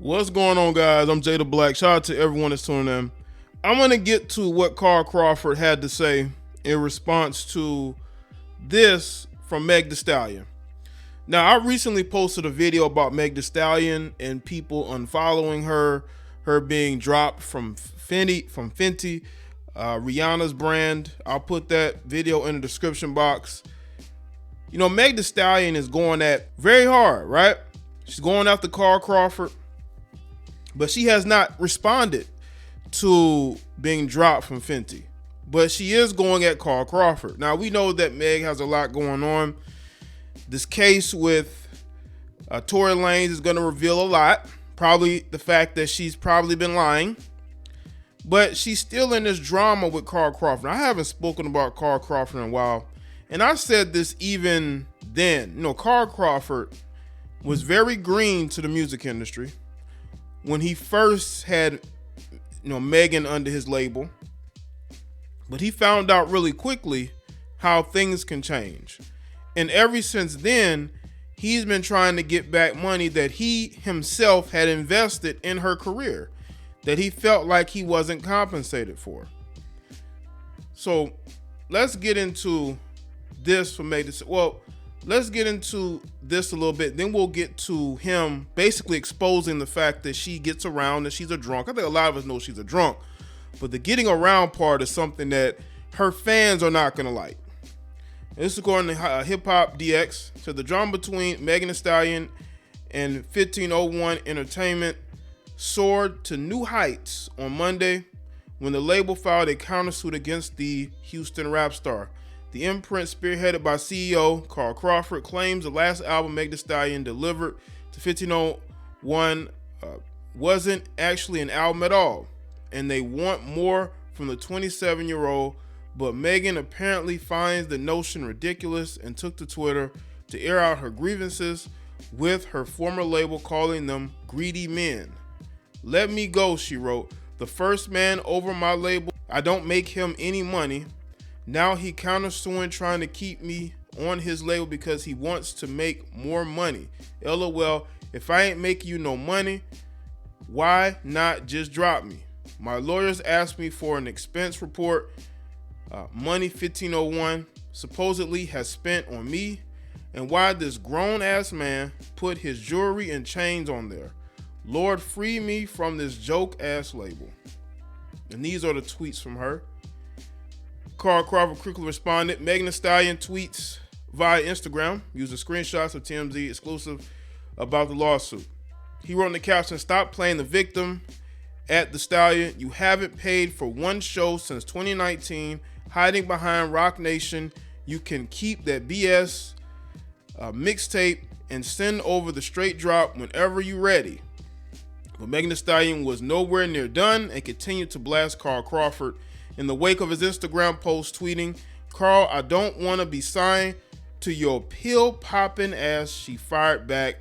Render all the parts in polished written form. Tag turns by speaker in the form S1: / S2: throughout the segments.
S1: What's going on, guys? I'm Jaye the Black. Shout out to everyone that's tuning in. I'm going to get to what Carl Crawford had to say in response to this from Meg Thee Stallion. Now, I recently posted a video about Meg Thee Stallion and people unfollowing her being dropped from Fenty, Rihanna's brand. I'll put that video in the description box. You know, Meg Thee Stallion is going at very hard, right? She's going after Carl Crawford, but she has not responded to being dropped from Fenty. But she is going at Carl Crawford. Now, we know that Meg has a lot going on. This case with Tory Lanez is going to reveal a lot. Probably the fact that she's probably been lying. But she's still in this drama with Carl Crawford. I haven't spoken about Carl Crawford in a while. And I said this even then. You know, Carl Crawford was very green to the music industry when he first had, Megan under his label. But he found out really quickly how things can change. And ever since then, he's been trying to get back money that he himself had invested in her career, that he felt like he wasn't compensated for. So let's get into this for Meg. Let's get into this a little bit. Then we'll get to him basically exposing the fact that she gets around, that she's a drunk. I think a lot of us know she's a drunk. But the getting around part is something that her fans are not going to like. This is according to Hip Hop DX. So the drama between Megan Thee Stallion and 1501 Entertainment soared to new heights on Monday when the label filed a countersuit against the Houston rap star. The imprint, spearheaded by CEO Carl Crawford, claims the last album Meg Thee Stallion delivered to 1501 wasn't actually an album at all, and they want more from the 27-year-old, but Megan apparently finds the notion ridiculous and took to Twitter to air out her grievances with her former label, calling them greedy men. "Let me go," she wrote. "The first man over my label. I don't make him any money. Now he countersuing, trying to keep me on his label because he wants to make more money. LOL, if I ain't making you no money, why not just drop me? My lawyers asked me for an expense report. Money 1501 supposedly has spent on me, and why this grown-ass man put his jewelry and chains on there. Lord, free me from this joke-ass label." And these are the tweets from her. Carl Crawford quickly responded. Megan Thee Stallion tweets via Instagram using screenshots of TMZ exclusive about the lawsuit. He wrote in the caption, "Stop playing the victim at the Stallion. You haven't paid for one show since 2019, hiding behind Rock Nation. You can keep that BS mixtape and send over the straight drop whenever you're ready." But Megan Thee Stallion was nowhere near done and continued to blast Carl Crawford in the wake of his Instagram post, tweeting, "Carl, I don't want to be signed to your pill-popping ass." She fired back,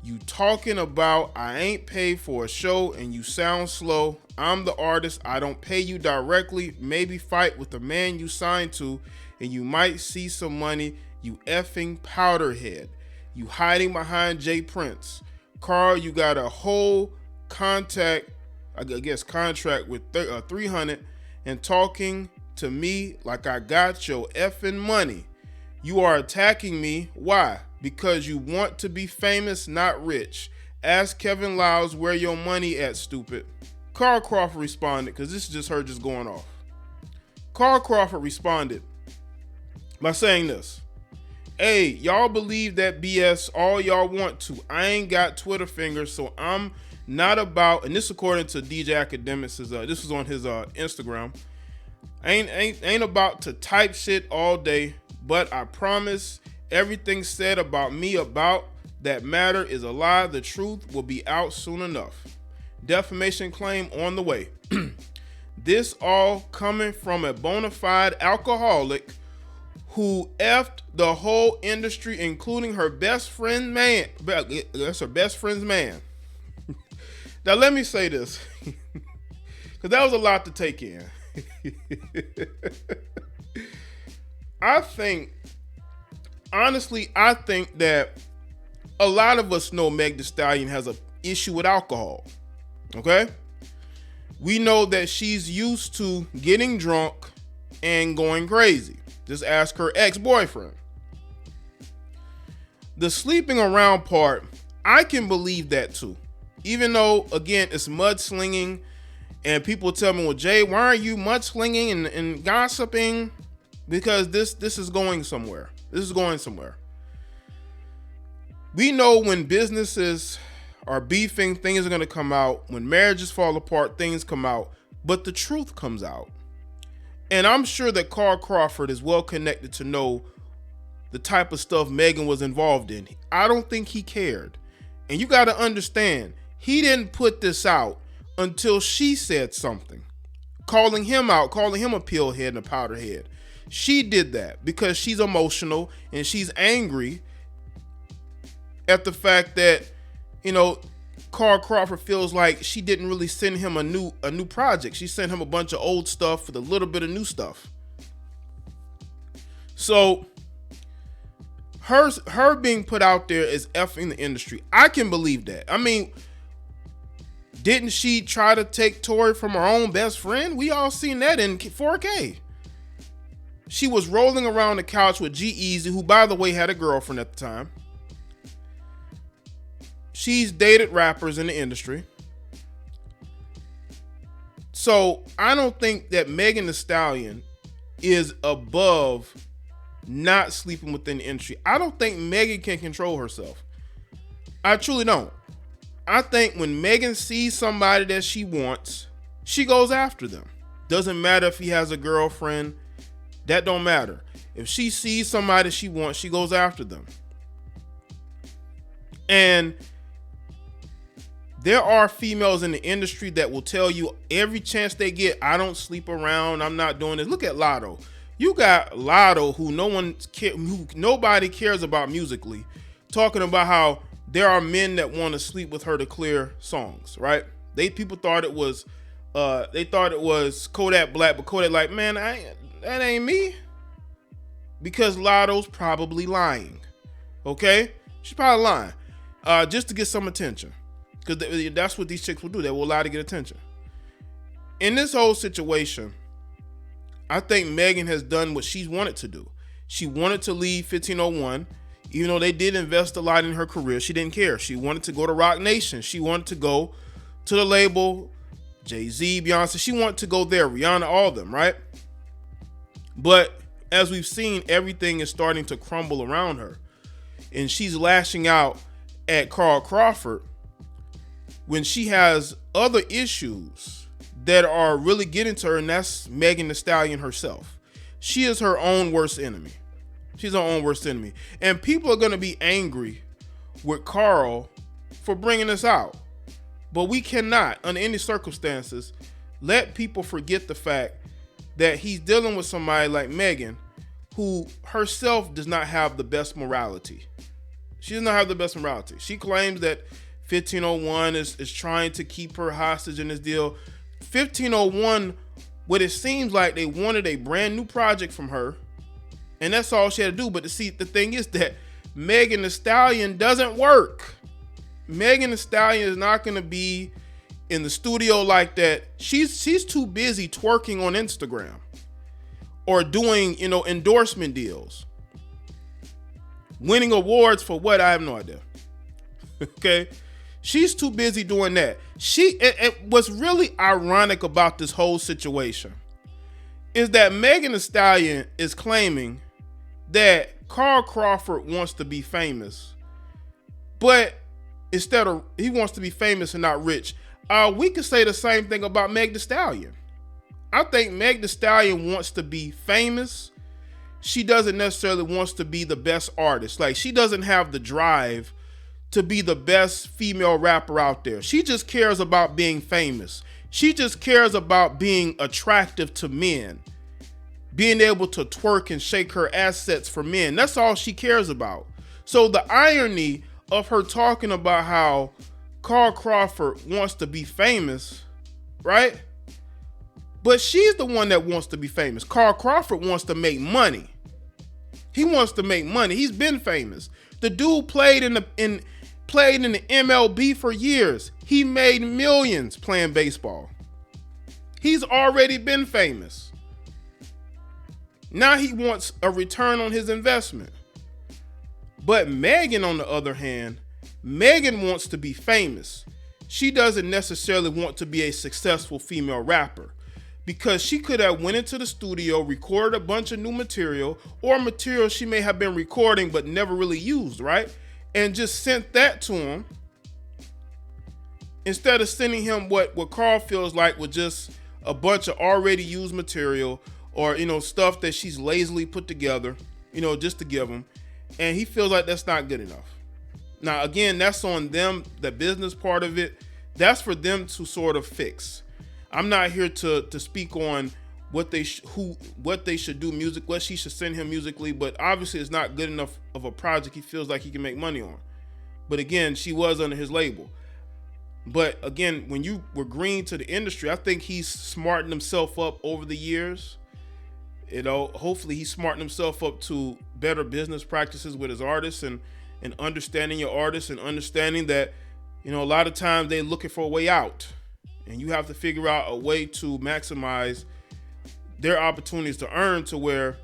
S1: "You talking about I ain't paid for a show and you sound slow. I'm the artist. I don't pay you directly. Maybe fight with the man you signed to and you might see some money, you effing powderhead. You hiding behind Jay Prince. Carl, you got a whole contract with 300 and talking to me like I got your effing money. You are attacking me. Why? Because you want to be famous, not rich. Ask Kevin Liles where your money at, stupid." Carl Crawford responded, because this is just her just going off. Carl Crawford responded by saying this. "Hey, y'all believe that BS all y'all want to. I ain't got Twitter fingers, so I'm not about," and this according to DJ Academics, this was on his Instagram. "I ain't about to type shit all day, but I promise everything said about me about that matter is a lie. The truth will be out soon enough. Defamation claim on the way." This all coming from a bona fide alcoholic who effed the whole industry, including her best friend man. That's her best friend's man. Now let me say this, because that was a lot to take in. I think that a lot of us know Meg Thee Stallion has issue with alcohol. Okay? We know that she's used to getting drunk and going crazy. Just ask her ex-boyfriend. The sleeping around part, I can believe that too. Even though, again, it's mudslinging, and people tell me, well, Jay, why are you mudslinging and gossiping? Because this is going somewhere. This is going somewhere. We know when businesses are beefing, things are going to come out. When marriages fall apart, things come out. But the truth comes out. And I'm sure that Carl Crawford is well connected to know the type of stuff Megan was involved in. I don't think he cared. And you got to understand, he didn't put this out until she said something, calling him out, calling him a pillhead and a powderhead. She did that because she's emotional and she's angry at the fact that, you know, Carl Crawford feels like she didn't really send him a new project. She sent him a bunch of old stuff with a little bit of new stuff. So her being put out there is effing the industry. I can believe that. I mean, didn't she try to take Tory from her own best friend? We all seen that in 4K. She was rolling around the couch with G-Eazy, who, by the way, had a girlfriend at the time. She's dated rappers in the industry. So I don't think that Megan Thee Stallion is above not sleeping within the industry. I don't think Megan can control herself. I truly don't. I think when Megan sees somebody that she wants, she goes after them. Doesn't matter if he has a girlfriend. That don't matter. If she sees somebody she wants, she goes after them. And there are females in the industry that will tell you every chance they get, I don't sleep around, I'm not doing this. Look at Lotto. You got Lotto, who nobody cares about musically, talking about how there are men that want to sleep with her to clear songs, right? People thought it was Kodak Black, but Kodak like, man, that ain't me. Because Lotto's probably lying. Okay? She's probably lying. Just to get some attention. Because that's what these chicks will do. They will lie to get attention. In this whole situation, I think Megan has done what she's wanted to do. She wanted to leave 1501. Even though they did invest a lot in her career, she didn't care. She wanted to go to Roc Nation. She wanted to go to the label, Jay-Z, Beyonce. She wanted to go there, Rihanna, all of them, right? But as we've seen, everything is starting to crumble around her. And she's lashing out at Carl Crawford when she has other issues that are really getting to her, and that's Megan Thee Stallion herself. She is her own worst enemy. She's her own worst enemy. And people are going to be angry with Carl for bringing this out. But we cannot, under any circumstances, let people forget the fact that he's dealing with somebody like Megan, who herself does not have the best morality. She does not have the best morality. She claims that 1501 is trying to keep her hostage in this deal. 1501, what it seems like they wanted a brand new project from her, and that's all she had to do. But see, the thing is that Megan Thee Stallion doesn't work. Megan Thee Stallion is not going to be in the studio like that. She's too busy twerking on Instagram or doing, endorsement deals, winning awards for what? I have no idea. Okay, she's too busy doing that. What's really ironic about this whole situation is that Megan Thee Stallion is claiming that Carl Crawford wants to be famous, but instead of he wants to be famous and not rich. We could say the same thing about Meg Thee Stallion. I think Meg Thee Stallion wants to be famous. She doesn't necessarily wants to be the best artist. Like, she doesn't have the drive to be the best female rapper out there. She just cares about being famous. She just cares about being attractive to men, being able to twerk and shake her assets for men. That's all she cares about. So the irony of her talking about how Carl Crawford wants to be famous, right? But she's the one that wants to be famous. Carl Crawford wants to make money. He wants to make money. He's been famous. The dude played in played in the MLB for years. He made millions playing baseball. He's already been famous. Now he wants a return on his investment. But Megan, on the other hand, Megan wants to be famous. She doesn't necessarily want to be a successful female rapper, because she could have went into the studio, recorded a bunch of new material, or material she may have been recording but never really used, right? And just sent that to him, instead of sending him what Carl feels like was just a bunch of already used material, or, you know, stuff that she's lazily put together, you know, just to give him. And he feels like that's not good enough. Now, again, that's on them, the business part of it. That's for them to sort of fix. I'm not here to speak on what they should do what she should send him musically, but obviously it's not good enough of a project he feels like he can make money on. But again, she was under his label. But again, when you were green to the industry, I think he's smartened himself up over the years. You know, hopefully he's smartened himself up to better business practices with his artists, and understanding your artists, and understanding that, you know, a lot of times they're looking for a way out, and you have to figure out a way to maximize their opportunities to earn, to where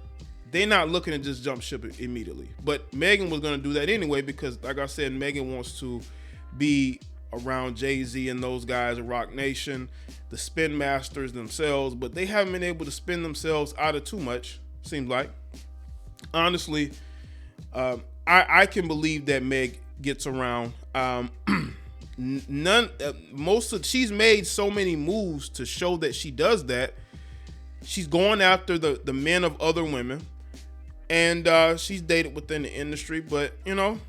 S1: they're not looking to just jump ship immediately. But Megan was going to do that anyway, because like I said, Megan wants to be around Jay-Z and those guys at Rock Nation, the spin masters themselves, but they haven't been able to spin themselves out of too much, seems like. Honestly, I can believe that Meg gets around. She's made so many moves to show that she does that. She's going after the men of other women, and she's dated within the industry, but you know,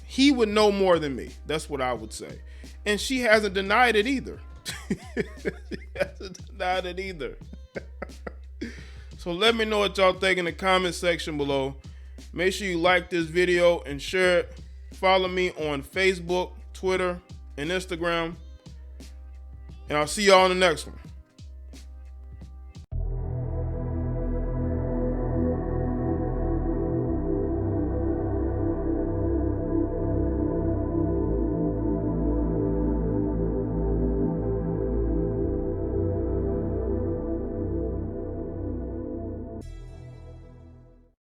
S1: he would know more than me. That's what I would say. And she hasn't denied it either. So let me know what y'all think in the comment section below. Make sure you like this video and share it. Follow me on Facebook, Twitter, and Instagram. And I'll see y'all in the next one.